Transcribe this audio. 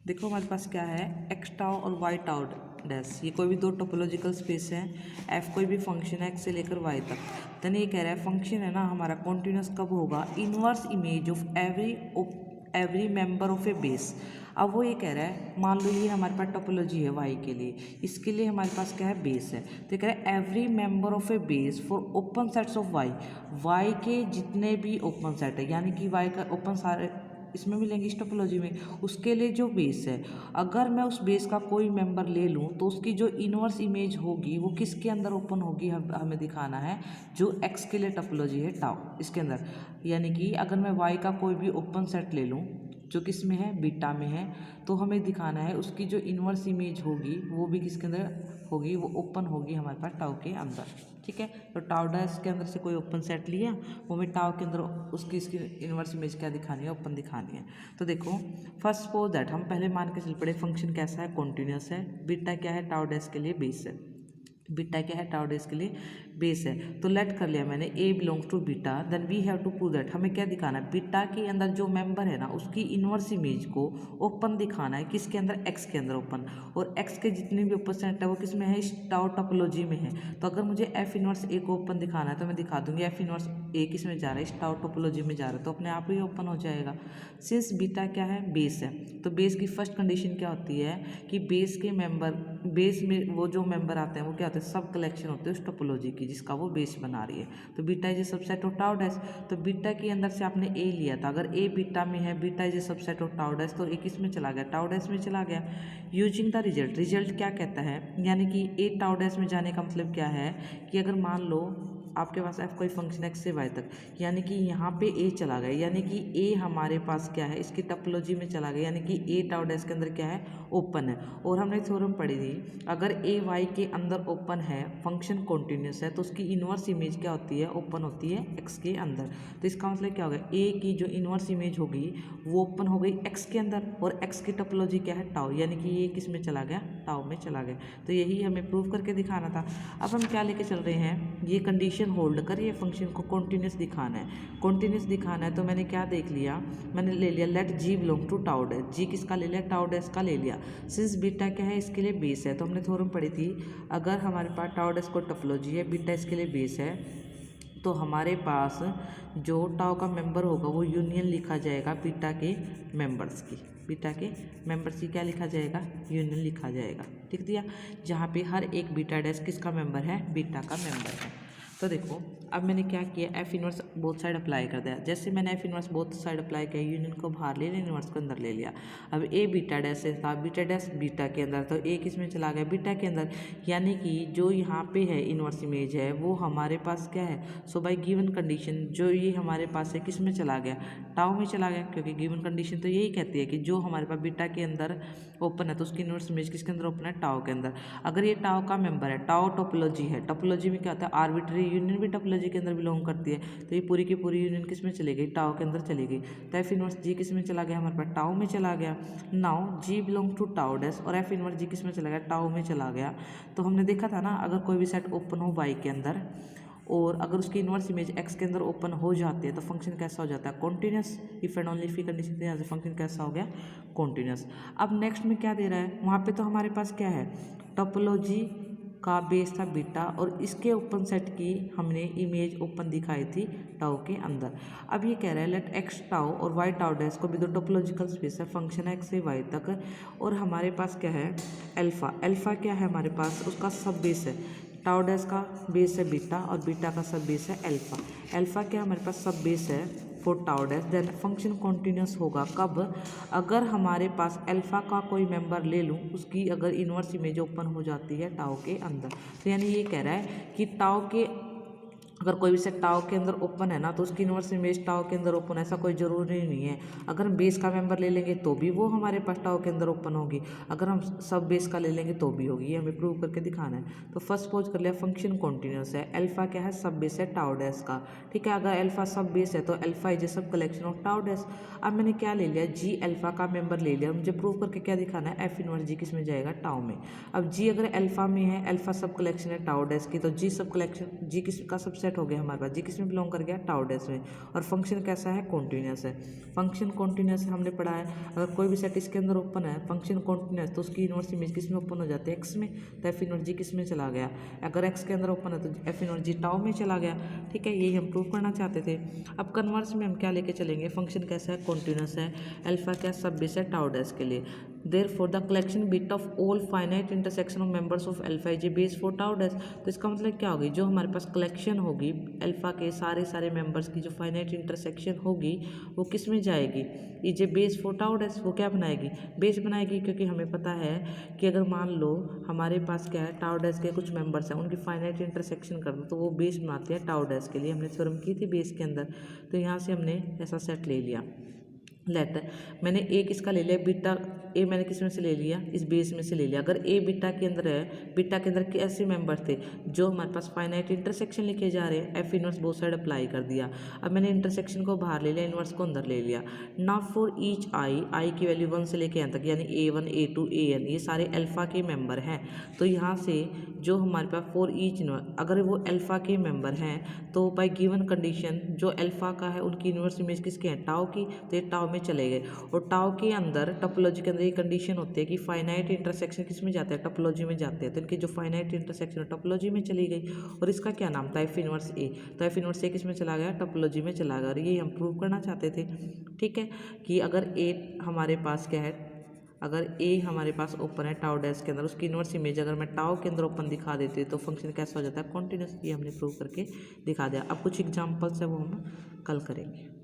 देखो हमारे पास क्या है, एक्स टाउ और वाई टाउ डैश, ये कोई भी दो टोपोलॉजिकल स्पेस है। एफ कोई भी फंक्शन है एक्स से लेकर वाई तक। देन ये कह रहा है फंक्शन है ना हमारा कॉन्टिन्यूस कब होगा, inverse image of every member of a base. अब वो ये कह रहा है, मान लो ये हमारे पास टोपोलॉजी है वाई के लिए, इसके लिए हमारे पास क्या है, बेस है। तो ये कह रहा है every member of a base for open sets of Y, Y के जितने भी ओपन सेट है, यानी कि वाई का ओपन सारे इसमें मिलेंगे इस टोपोलॉजी में, उसके लिए जो बेस है, अगर मैं उस बेस का कोई मेंबर ले लूँ तो उसकी जो इनवर्स इमेज होगी वो किसके अंदर ओपन होगी, हमें दिखाना है जो एक्स के लिए टोपोलॉजी है टाउ इसके अंदर। यानी कि अगर मैं वाई का कोई भी ओपन सेट ले लूँ जो किस में है, बीटा में है, तो हमें दिखाना है उसकी जो इनवर्स इमेज होगी वो भी किसके अंदर होगी, वो ओपन होगी हमारे पास टाउ के अंदर। ठीक है, तो टाउ डैश के अंदर से कोई ओपन सेट लिया, वो हमें टाउ के अंदर उसकी इसकी इनवर्स इमेज क्या दिखानी है, ओपन दिखानी है। तो देखो फर्स्ट सपोज दैट, हम पहले मान के चल पड़े फंक्शन कैसा है, कॉन्टिन्यूस है, बीटा क्या है, टाउ डैश के लिए बेस है, बीटा क्या है, टाउ डैश के लिए बेस है। तो लेट कर लिया मैंने A belongs to beta, then we have to prove that, हमें क्या दिखाना है, बीटा के अंदर जो मेंबर है ना उसकी इनवर्स इमेज को ओपन दिखाना है, किसके अंदर, एक्स के अंदर ओपन, और एक्स के जितने भी ओपन सेट है वो किस में है, इस टाउ टोपोलॉजी में है। तो अगर मुझे एफ इनवर्स ए को ओपन दिखाना है तो मैं दिखा दूंगी एफ इनवर्स ए किस में जा रहा है, इस टाउ टोपोलॉजी में जा रहा है, तो अपने आप ही ओपन हो जाएगा। सिंस बीटा क्या है, बेस है, तो बेस की फर्स्ट कंडीशन क्या होती है कि बेस के मेंबर, बेस में वो जो मेंबर आते हैं वो क्या होते हैं, सब कलेक्शन होते हैं उस टोपोलॉजी की जिसका वो बेस बना रही है। तो beta is a subset of tau dash, तो बीटा के अंदर से आपने ए लिया था, अगर ए बीटा में है, beta is a subset of tau dash, तो ए किस में चला गया, टाउ डैश में चला गया। यूजिंग द रिजल्ट, रिजल्ट क्या कहता है, यानी कि ए टाउ डैश में जाने का मतलब क्या है कि अगर मान लो आपके पास एफ कोई फंक्शन एक्स से वाई तक, यानी कि यहाँ पे ए चला गया, यानी कि ए हमारे पास क्या है, इसकी टोपोलॉजी में चला गया, यानी कि ए टाउ डैश के अंदर क्या है, ओपन है। और हमने थ्योरम पढ़ी थी, अगर ए वाई के अंदर ओपन है, फंक्शन कॉन्टिन्यूस है, तो उसकी इनवर्स इमेज क्या होती है, ओपन होती है एक्स के अंदर। तो इसका मतलब क्या होगा, ए की जो इनवर्स इमेज होगी वो ओपन हो गई एक्स के अंदर, और एक्स की टोपोलॉजी क्या है, टाउ, यानी कि ये किस में चला गया, टाउ में चला गया। तो यही हमें प्रूव करके दिखाना था। अब हम क्या लेके चल रहे हैं, ये कंडीशन होल्ड कर, ये फंक्शन को कॉन्टिन्यूस दिखाना है, कॉन्टिन्यूस दिखाना है। तो मैंने क्या देख लिया, मैंने ले लिया let G belong to tau dash, G किसका ले लिया, टाउ डैश का ले लिया। सिंस बीटा क्या है, इसके लिए बेस है, तो हमने थ्योरम पढ़ी थी, अगर हमारे पास टाउ डैश को टोपोलॉजी है, बीटा इसके लिए बेस है, तो हमारे पास जो टाउ का मेंबर होगा वो यूनियन लिखा जाएगा बीटा के मेंबर्स की, बीटा के मेंबर्स की क्या लिखा जाएगा, यूनियन लिखा जाएगा। ठीक दिया, जहाँ पे हर एक बीटा डैश किसका मेंबर है, बीटा का मेंबर है। तो देखो अब मैंने क्या किया, F inverse both side apply कर दिया। जैसे मैंने F inverse both side apply किया, यूनियन को बाहर ले लिया, इनवर्स को अंदर ले लिया। अब ए बीटा डैश से था, बीटा डैश बीटा के अंदर, तो ए किस में चला गया, बीटा के अंदर, यानी कि जो यहाँ पे है इनवर्स इमेज है वो हमारे पास क्या है, सो बाई गिवन कंडीशन जो ये हमारे पास है किस में चला गया, टाउ में चला गया, क्योंकि गिवन कंडीशन तो यही कहती है कि जो हमारे पास बीटा के अंदर ओपन है तो उसकी इनवर्स इमेज किसके अंदर ओपन है, टाउ के अंदर। अगर ये टाउ का मेंबर है, टाउ टोपोलॉजी है, टोपोलॉजी में क्या होता है, आर्बिट्री यूनियन भी टोपोलॉजी के अंदर बिलोंग करती है, तो ये पूरी की पूरी यूनियन किस में चली गई, टाउ के अंदर चली गई। तो एफ इनवर्स जी किस में चला गया, हमारे पास टाउ में चला गया। Now G belong to tau dash, और एफ इनवर्स जी किस में चला गया, टाउ में चला गया। तो हमने देखा था ना, अगर कोई भी सेट ओपन हो वाई के अंदर और अगर उसकी इनवर्स इमेज एक्स के अंदर ओपन हो जाती है तो फंक्शन कैसा हो जाता है, continuous. If and only if की कंडीशन यहाँ से फंक्शन कैसा हो गया, कॉन्टिन्यूस। अब नेक्स्ट में क्या दे रहा है, वहाँ पे तो हमारे पास क्या है, टोपोलॉजी का बेस था बीटा, और इसके ओपन सेट की हमने इमेज ओपन दिखाई थी टाउ के अंदर। अब ये कह रहा है लेट एक्स टाउ और वाई टाउ डैश को भी दो टोपोलॉजिकल स्पेस है, फंक्शन है एक्स से वाई तक, और हमारे पास क्या है, अल्फा, अल्फा क्या है हमारे पास, उसका सब बेस है, टाउ डैश का बेस है बीटा और बीटा का सब बेस है अल्फा। अल्फा क्या हमारे पास सब बेस है for tau dash, then function continuous होगा कब, अगर हमारे पास अल्फा का कोई मेंबर ले लूँ उसकी अगर इनवर्स इमेज ओपन हो जाती है टाउ के अंदर। तो यानी ये कह रहा है कि टाउ के अगर कोई भी सेट टाउ के अंदर ओपन है ना तो उसकी इनवर्स इमेज टाउ के अंदर ओपन, ऐसा कोई ज़रूरी नहीं है। अगर हम बेस का मेंबर ले लेंगे तो भी वो हमारे पास टाउ के अंदर ओपन होगी, अगर हम सब बेस का ले लेंगे तो भी होगी, ये हमें प्रूव करके दिखाना है। तो फर्स्ट सपोज कर लिया फंक्शन कॉन्टिन्यूस है, अल्फा क्या है, सब बेस है टाउ डैश का। ठीक है, अगर अल्फा सब बेस है तो अल्फा इज ए सब कलेक्शन ऑफ टाउ डैश। अब मैंने क्या ले लिया, जी अल्फा का मेंबर ले लिया, मुझे प्रूव करके क्या दिखाना है, एफ इनवर्स जी किस में जाएगा, टाउ में। अब जी अगर अल्फा में है, अल्फा सब कलेक्शन है टाउ डैश की, तो जी सब कलेक्शन, जी किस का सबसेट सेट हो गया हमारे पास, जी किस में बिलोंग कर गया, टाउ डैश में। और फंक्शन कैसा है, कॉन्टिन्यूस है। फंक्शन कॉन्टिन्यूस हमने पढ़ा है, अगर कोई भी सेट इसके अंदर ओपन है, फंक्शन कॉन्टिन्यूस, तो उसकी इनवर्स इमेज किस में ओपन हो जाती है, एक्स में, तो एफ इनवर्स जी किस में चला गया। अगर एक्स के अंदर ओपन है तो एफ इनवर्स जी टाउ में चला गया। ठीक है, यही हम प्रूव करना चाहते थे। अब कन्वर्स में हम क्या लेके चलेंगे, फंक्शन कैसा है, कॉन्टिन्यूस है, अल्फा क्या सब बेस है टाउ डैश के लिए। Therefore the collection bit of all finite intersection of members of alpha is a base for tau dash. तो इसका मतलब क्या होगी, जो हमारे पास कलेक्शन होगी अल्फा के सारे मेंबर्स की, जो फाइनाइट इंटरसेक्शन होगी वो किस में जाएगी, is a base for tau dash. वो क्या बनाएगी, बेस बनाएगी, क्योंकि हमें पता है कि अगर मान लो हमारे पास क्या है, टाउ डैश के कुछ मेंबर्स हैं, उनकी फाइनाइट इंटरसेक्शन कर दो तो वो बेस बनाते हैं टाउ डैश के लिए। हमने थ्योरम की थी बेस के अंदर, तो यहाँ से हमने ऐसा सेट ले लिया। लेट मैंने ए किसका ले लिया, बीटा ए मैंने किस में से ले लिया, इस बेस में से ले लिया। अगर ए बीटा के अंदर है, बीटा के अंदर कैसे मेंबर थे, जो हमारे पास फाइनाइट इंटरसेक्शन लिखे जा रहे हैं, F inverse both side apply कर दिया। अब मैंने इंटरसेक्शन को बाहर ले लिया, इनवर्स को अंदर ले लिया। नाउ फॉर ईच आई की वैल्यू 1 से लेके एन तक, यानी A1 A2 AN, ये सारे अल्फा के मेंबर हैं। तो यहाँ से जो हमारे पास फॉर ईच इनवर्स, अगर वो अल्फा के मेंबर हैं तो बाय गिवन कंडीशन जो अल्फा का है उनकी इनवर्स इमेज किसके हैं, टाउ की, तो ये टाउ में चले गए। और टाउ के अंदर टोपोलॉजी के अंदर ये कंडीशन होती है कि फाइनाइट इंटरसेक्शन किस में जाते हैं, टोपोलॉजी में जाते हैं। तो इनकी जो फाइनाइट इंटरसेक्शन टोपोलॉजी में चली गई। और इसका क्या नाम था, एफ इनवर्स ए। तो एफ इनवर्स ए किस में चला गया, टोपोलॉजी में चला गया। और ये हम प्रूव करना चाहते थे। ठीक है, कि अगर ए हमारे पास क्या है, अगर ए हमारे पास ओपन है टाउ डैश के अंदर, उसकी इनवर्स इमेज अगर मैं टाउ के अंदर ओपन दिखा देती हूँ तो फंक्शन कैसा हो जाता है, कॉन्टिन्यूस। ये हमने प्रूव करके दिखा दिया। अब कुछ एग्जांपल्स है वो हम कल करेंगे।